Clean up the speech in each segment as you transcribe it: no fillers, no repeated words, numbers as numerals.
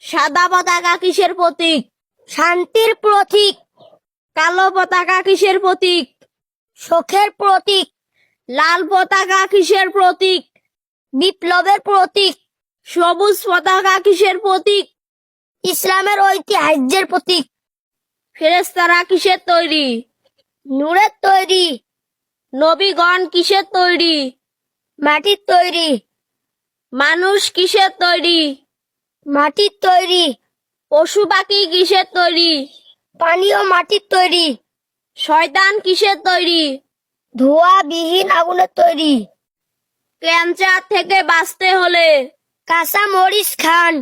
সাদা পতাকা কিসের প্রতীক? শান্তির প্রতীক। কালো পতাকা কিসের প্রতীক? শোকের প্রতীক। লাল পতাকা কিসের প্রতীক? বিপ্লবের প্রতীক। সবুজ পতাকা কিসের প্রতীক? ইসলামের ঐতিহ্যের প্রতীক। ফেরেশতারা কিসের তৈরি? নূরের তৈরি। নবীগণ কিসের তৈরি? মাটির তৈরি। মানুষ কিসের তৈরি? মাটির তৈরি। পশু পাখি কিসের তৈরি? পানি ও মাটির তৈরি। শয়তান কিসের তৈরি? ধোঁয়াবিহীন আগুনের তৈরি। ক্যান্সার থেকে বাঁচতে হলে কাঁচা মরিচ খান।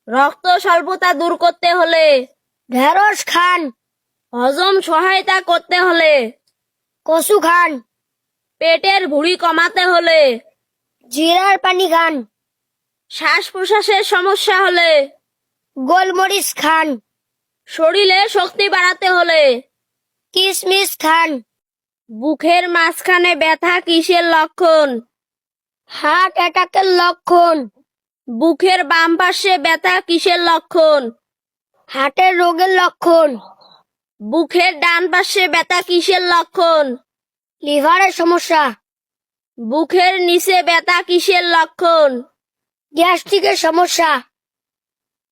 রক্ত স্বল্পতা দূর করতে হলে ঢেঁড়স খান। হজম সহায়তা করতে হলে কচু খান। পেটের ভুঁড়ি কমাতে হলে জিরার পানি খান। শ্বাস প্রশ্বাসের সমস্যা হলে গোলমরিচ খান। শরীরে শক্তি বাড়াতে হলে কিশমিশ খান। বুকের মাঝখানে ব্যথা কিসের লক্ষণ? হার্ট অ্যাটাকের লক্ষণ। বুকের বাম পাশে ব্যথা কিসের লক্ষণ? হার্টের রোগের লক্ষণ। বুকের ডান পাশে ব্যথা কিসের লক্ষণ? লিভারের সমস্যা। বুকের নিচে ব্যথা কিসের লক্ষণ? গ্যাস্ট্রিকের সমস্যা।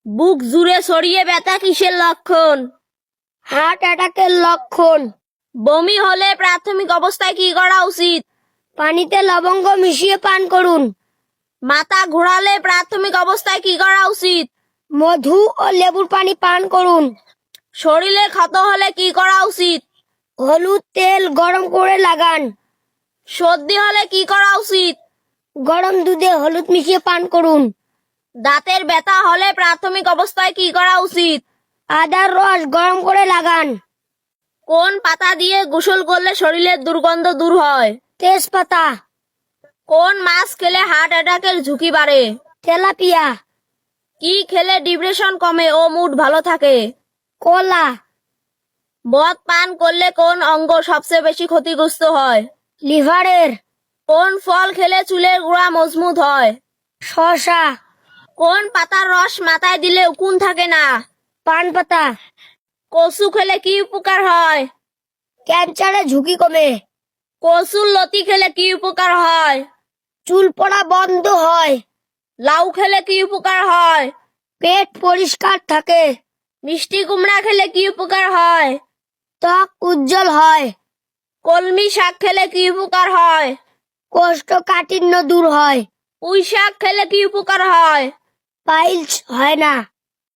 বুক জুড়ে ছড়িয়ে ব্যথা কিসের লক্ষণ? হার্ট অ্যাটাকের লক্ষণ। বমি হলে প্রাথমিক অবস্থায় কি করা উচিত? পানিতে লবঙ্গ মিশিয়ে পান করুন। মাথা ঘোরালে প্রাথমিক অবস্থায় কি করা উচিত? মধু ও লেবুর পানি পান করুন। শরীরে ক্ষত হলে কি করা উচিত? হলুদ তেল গরম করে লাগান। সর্দি হলে কি করা উচিত? গরম দুধে হলুদ মিশিয়ে পান করুন। দাঁতের ব্যথা হলে প্রাথমিক অবস্থায় কি করা উচিত? আদার রস গরম করে লাগান। কোন পাতা দিয়ে গোসল করলে শরীরের দুর্গন্ধ দূর হয়? তেজপাতা। কোন মাছ খেলে হার্ট অ্যাটাকের ঝুঁকি বাড়ে? তেলাপিয়া। কি খেলে ডিপ্রেশন কমে ও মুড ভালো থাকে? কলা। মদ পান করলে কোন অঙ্গ সবচেয়ে বেশি ক্ষতিগ্রস্ত হয়? লিভারের। কোন ফল খেলে চুলের গোড়া মজবুত হয়? শসা। কোন পাতার রস মাথায় দিলে উকুন থাকে না? পান পাতা। কচু খেলে কি উপকার হয়? ক্যান্সারের ঝুঁকি কমে। কচুর লতি খেলে কি উপকার হয়? চুল পড়া বন্ধ হয়। লাউ খেলে কি উপকার হয়? পেট পরিষ্কার থাকে। মিষ্টি কুমড়া খেলে কি উপকার হয়? ত্বক উজ্জ্বল হয়। কলমি শাক খেলে কি উপকার হয়? কোষ্ঠকাঠিন্য দূর হয়। পুঁই শাক খেলে কি উপকার হয়? পাইলস হয় না।